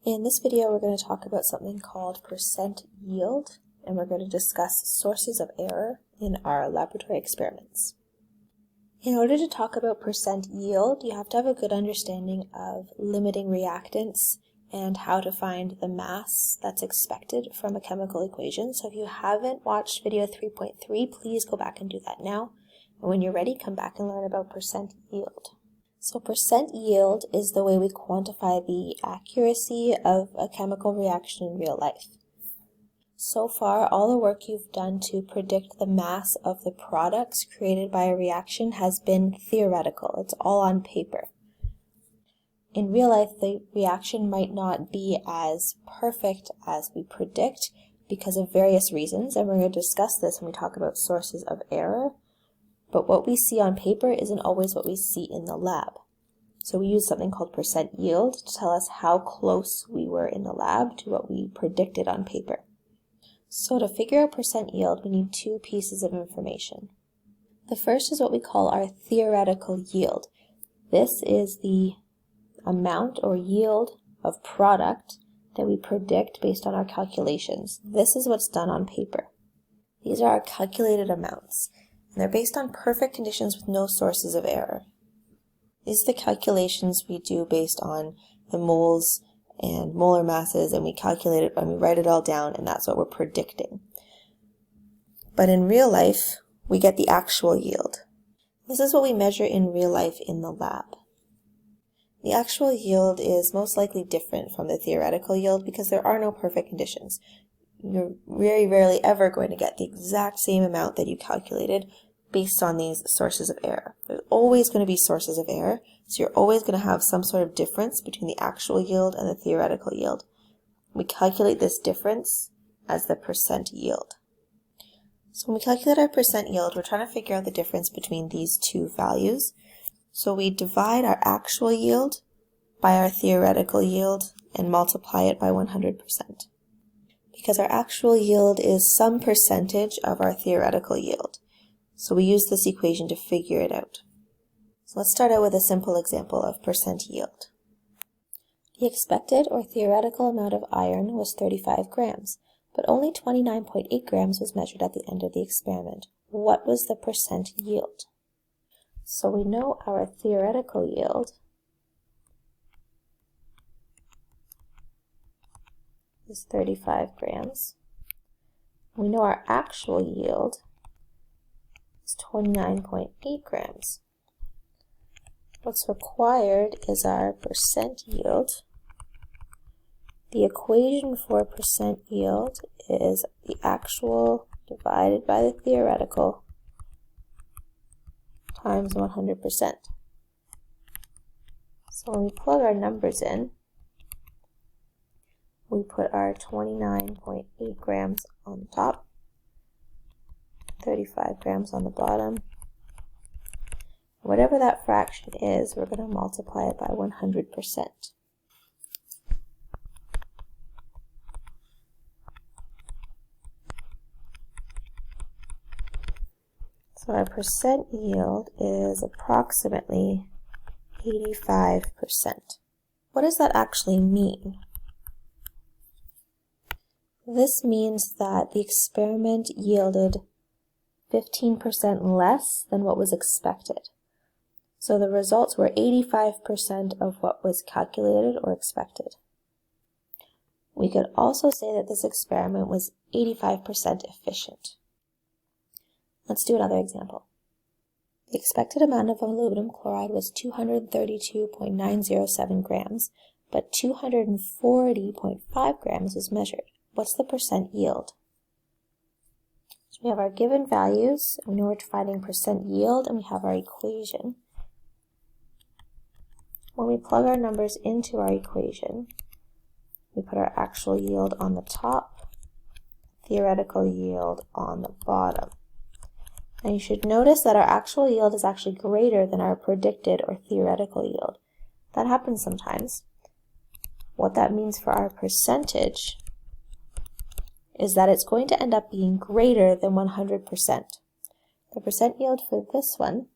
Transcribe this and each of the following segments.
In this video, we're going to talk about something called percent yield, and we're going to discuss sources of error in our laboratory experiments. In order to talk about percent yield, you have to have a good understanding of limiting reactants and how to find the mass that's expected from a chemical equation. So if you haven't watched video 3.3, please go back and do that now. And when you're ready, come back and learn about percent yield. So percent yield is the way we quantify the accuracy of a chemical reaction in real life. So far, all the work you've done to predict the mass of the products created by a reaction has been theoretical. It's all on paper. In real life, the reaction might not be as perfect as we predict because of various reasons, and we're going to discuss this when we talk about sources of error. But what we see on paper isn't always what we see in the lab. So we use something called percent yield to tell us how close we were in the lab to what we predicted on paper. So to figure out percent yield, we need two pieces of information. The first is what we call our theoretical yield. This is the amount or yield of product that we predict based on our calculations. This is what's done on paper. These are our calculated amounts. And they're based on perfect conditions with no sources of error. These are the calculations we do based on the moles and molar masses, and we calculate it and we write it all down, and that's what we're predicting. But in real life, we get the actual yield. This is what we measure in real life in the lab. The actual yield is most likely different from the theoretical yield because there are no perfect conditions. You're very rarely ever going to get the exact same amount that you calculated based on these sources of error. There's always going to be sources of error, so you're always going to have some sort of difference between the actual yield and the theoretical yield. We calculate this difference as the percent yield. So when we calculate our percent yield, we're trying to figure out the difference between these two values. So we divide our actual yield by our theoretical yield and multiply it by 100%. Because our actual yield is some percentage of our theoretical yield. So we use this equation to figure it out. So let's start out with a simple example of percent yield. The expected or theoretical amount of iron was 35 grams, but only 29.8 grams was measured at the end of the experiment. What was the percent yield? So we know our theoretical yield is 35 grams. We know our actual yield is 29.8 grams. What's required is our percent yield. The equation for percent yield is the actual divided by the theoretical times 100%. So when we plug our numbers in, we put our 29.8 grams on the top, 35 grams on the bottom. Whatever that fraction is, we're going to multiply it by 100%. So our percent yield is approximately 85%. What does that actually mean? This means that the experiment yielded 15% less than what was expected. So the results were 85% of what was calculated or expected. We could also say that this experiment was 85% efficient. Let's do another example. The expected amount of aluminum chloride was 232.907 grams, but 240.5 grams was measured. What's the percent yield? So we have our given values, and we know we're finding percent yield, and we have our equation. When we plug our numbers into our equation, we put our actual yield on the top, theoretical yield on the bottom. And you should notice that our actual yield is actually greater than our predicted or theoretical yield. That happens sometimes. What that means for our percentage is that it's going to end up being greater than 100%. The percent yield for this one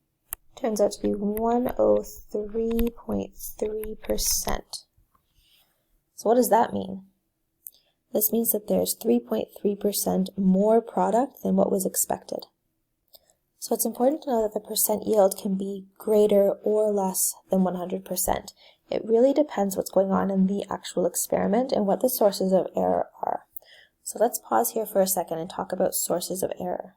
turns out to be 103.3%. So what does that mean? This means that there's 3.3% more product than what was expected. So it's important to know that the percent yield can be greater or less than 100%. It really depends what's going on in the actual experiment and what the sources of error are. So let's pause here for a second and talk about sources of error.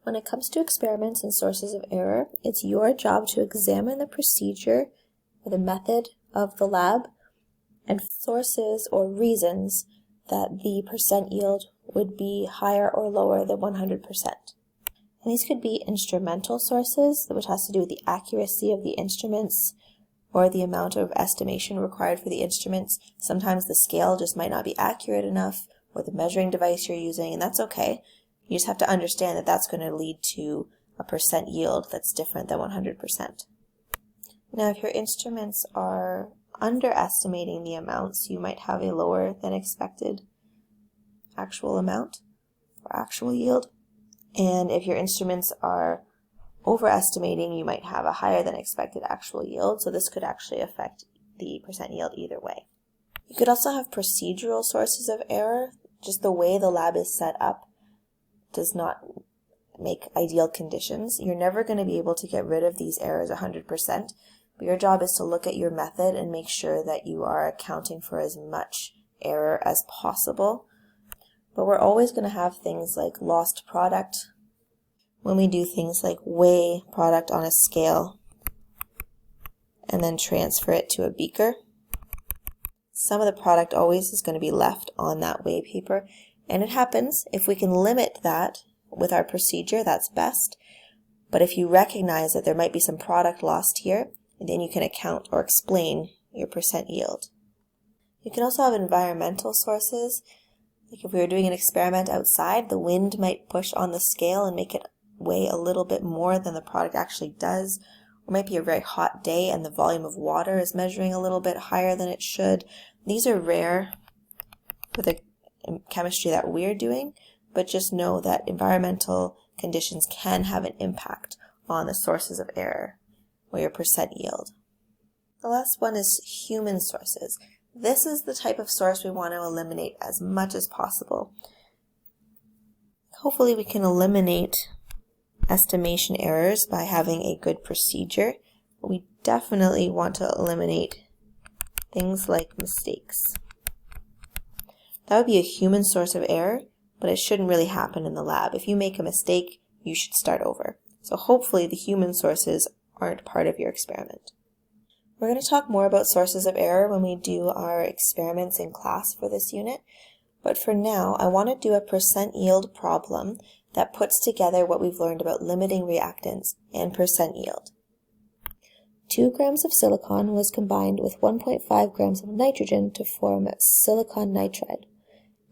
When it comes to experiments and sources of error, it's your job to examine the procedure or the method of the lab and sources or reasons that the percent yield would be higher or lower than 100%. And these could be instrumental sources, which has to do with the accuracy of the instruments or the amount of estimation required for the instruments. Sometimes the scale just might not be accurate enough, or the measuring device you're using, and that's okay. You just have to understand that that's going to lead to a percent yield that's different than 100%. Now, if your instruments are underestimating the amounts, you might have a lower than expected actual amount or actual yield. And if your instruments are overestimating, you might have a higher than expected actual yield. So this could actually affect the percent yield either way. You could also have procedural sources of error. Just the way the lab is set up does not make ideal conditions. You're never going to be able to get rid of these errors 100%. But your job is to look at your method and make sure that you are accounting for as much error as possible. But we're always going to have things like lost product when we do things like weigh product on a scale and then transfer it to a beaker. Some of the product always is going to be left on that weigh paper, and it happens. If we can limit that with our procedure, that's best. But if you recognize that there might be some product lost here, and then you can account or explain your percent yield. You can also have environmental sources. Like if we were doing an experiment outside, the wind might push on the scale and make it weigh a little bit more than the product actually does. Or it might be a very hot day and the volume of water is measuring a little bit higher than it should. These are rare for the chemistry that we're doing, but just know that environmental conditions can have an impact on the sources of error or your percent yield. The last one is human sources. This is the type of source we want to eliminate as much as possible. Hopefully we can eliminate estimation errors by having a good procedure. We definitely want to eliminate things like mistakes. That would be a human source of error, but it shouldn't really happen in the lab. If you make a mistake, you should start over. So hopefully the human sources aren't part of your experiment. We're going to talk more about sources of error when we do our experiments in class for this unit, but for now I want to do a percent yield problem that puts together what we've learned about limiting reactants and percent yield. 2 grams of silicon was combined with 1.5 grams of nitrogen to form silicon nitride.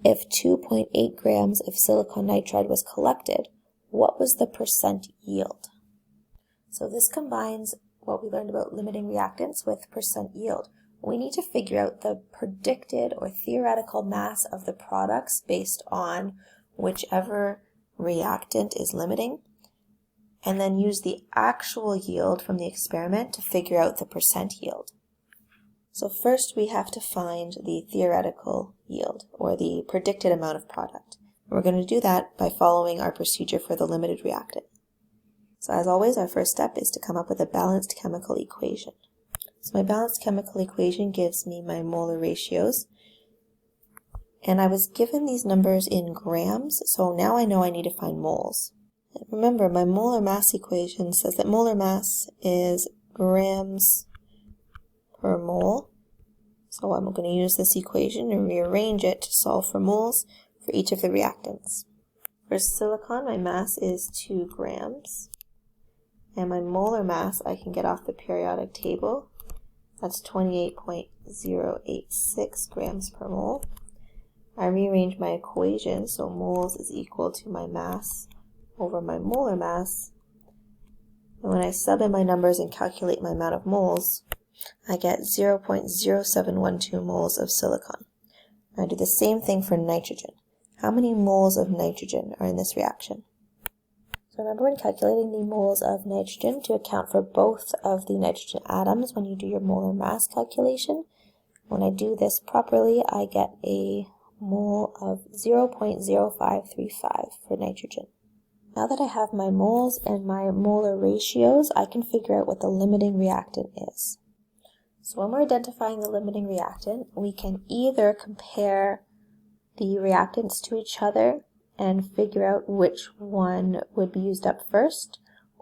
If 2.8 grams of silicon nitride was collected, what was the percent yield? So this combines what we learned about limiting reactants with percent yield. We need to figure out the predicted or theoretical mass of the products based on whichever reactant is limiting, and then use the actual yield from the experiment to figure out the percent yield. So first we have to find the theoretical yield, or the predicted amount of product. And we're going to do that by following our procedure for the limited reactant. So as always, our first step is to come up with a balanced chemical equation. So my balanced chemical equation gives me my molar ratios. And I was given these numbers in grams, so now I know I need to find moles. And remember, my molar mass equation says that molar mass is grams per mole. So I'm going to use this equation and rearrange it to solve for moles for each of the reactants. For silicon, my mass is 2 grams. And my molar mass I can get off the periodic table. That's 28.086 grams per mole. I rearrange my equation, so moles is equal to my mass over my molar mass. And when I sub in my numbers and calculate my amount of moles, I get 0.0712 moles of silicon. I do the same thing for nitrogen. How many moles of nitrogen are in this reaction? So remember, when calculating the moles of nitrogen, to account for both of the nitrogen atoms when you do your molar mass calculation, When I do this properly, I get a mole of 0.0535 for nitrogen. Now that I have my moles and my molar ratios, I can figure out what the limiting reactant is. So when we're identifying the limiting reactant, we can either compare the reactants to each other and figure out which one would be used up first,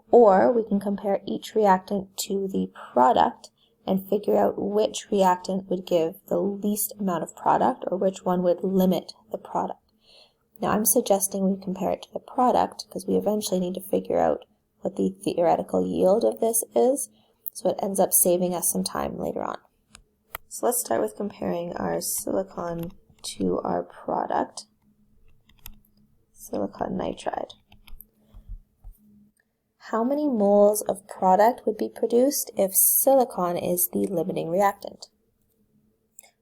or we can compare each reactant to the product and figure out which reactant would give the least amount of product, or which one would limit the product. Now I'm suggesting we compare it to the product because we eventually need to figure out what the theoretical yield of this is, so it ends up saving us some time later on. So let's start with comparing our silicon to our product, silicon nitride. How many moles of product would be produced if silicon is the limiting reactant?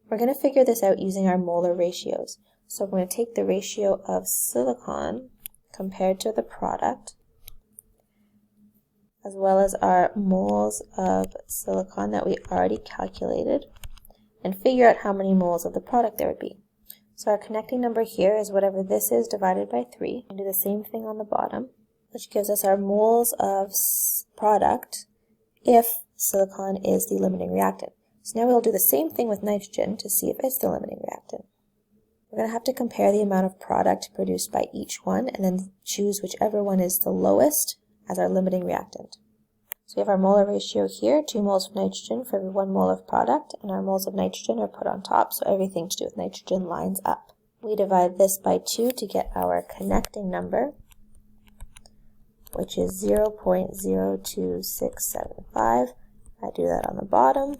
We're going to figure this out using our molar ratios. So we're going to take the ratio of silicon compared to the product, as well as our moles of silicon that we already calculated, and figure out how many moles of the product there would be. So our connecting number here is whatever this is divided by 3. And do the same thing on the bottom, which gives us our moles of product if silicon is the limiting reactant. So now we'll do the same thing with nitrogen to see if it's the limiting reactant. We're going to have to compare the amount of product produced by each one and then choose whichever one is the lowest as our limiting reactant. So we have our molar ratio here, 2 moles of nitrogen for every 1 mole of product, and our moles of nitrogen are put on top, so everything to do with nitrogen lines up. We divide this by 2 to get our connecting number, which is 0.02675. I do that on the bottom.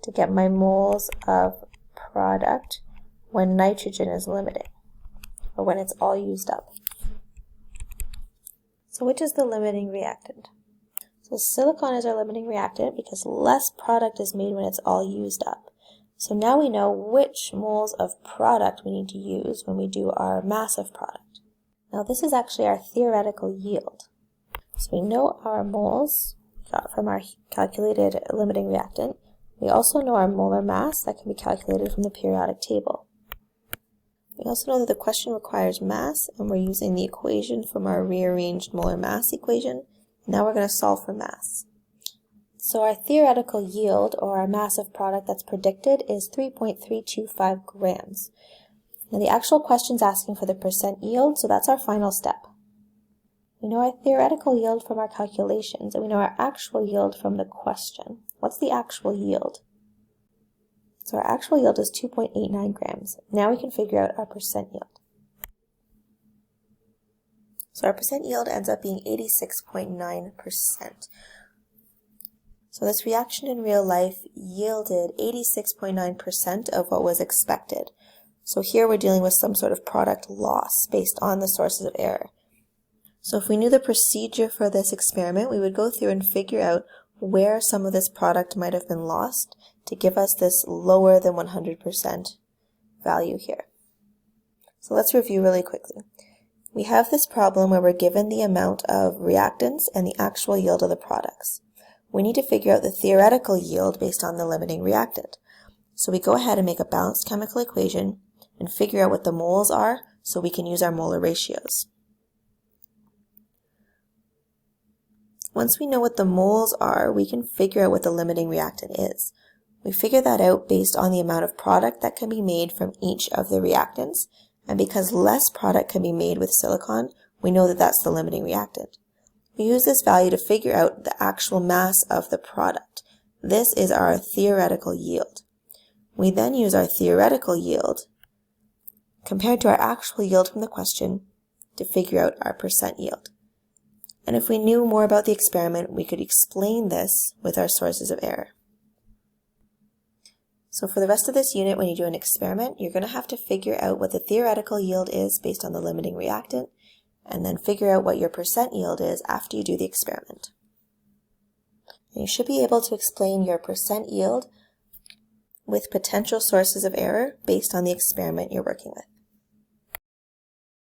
To get my moles of product when nitrogen is limiting, or when it's all used up. So which is the limiting reactant? So silicon is our limiting reactant because less product is made when it's all used up. So now we know which moles of product we need to use when we do our mass of product. Now this is actually our theoretical yield. So we know our moles got from our calculated limiting reactant. We also know our molar mass that can be calculated from the periodic table. We also know that the question requires mass, and we're using the equation from our rearranged molar mass equation. Now we're going to solve for mass. So our theoretical yield, or our mass of product that's predicted, is 3.325 grams. Now the actual question's asking for the percent yield, so that's our final step. We know our theoretical yield from our calculations, and we know our actual yield from the question. What's the actual yield? So our actual yield is 2.89 grams. Now we can figure out our percent yield. So our percent yield ends up being 86.9%. So this reaction in real life yielded 86.9% of what was expected. So here we're dealing with some sort of product loss based on the sources of error. So if we knew the procedure for this experiment, we would go through and figure out where some of this product might have been lost to give us this lower than 100% value here. So let's review really quickly. We have this problem where we're given the amount of reactants and the actual yield of the products. We need to figure out the theoretical yield based on the limiting reactant. So we go ahead and make a balanced chemical equation and figure out what the moles are so we can use our molar ratios. Once we know what the moles are, we can figure out what the limiting reactant is. We figure that out based on the amount of product that can be made from each of the reactants, and because less product can be made with silicon, we know that that's the limiting reactant. We use this value to figure out the actual mass of the product. This is our theoretical yield. We then use our theoretical yield compared to our actual yield from the question to figure out our percent yield. And if we knew more about the experiment, we could explain this with our sources of error. So for the rest of this unit, when you do an experiment, you're going to have to figure out what the theoretical yield is based on the limiting reactant, and then figure out what your percent yield is after you do the experiment. And you should be able to explain your percent yield with potential sources of error based on the experiment you're working with.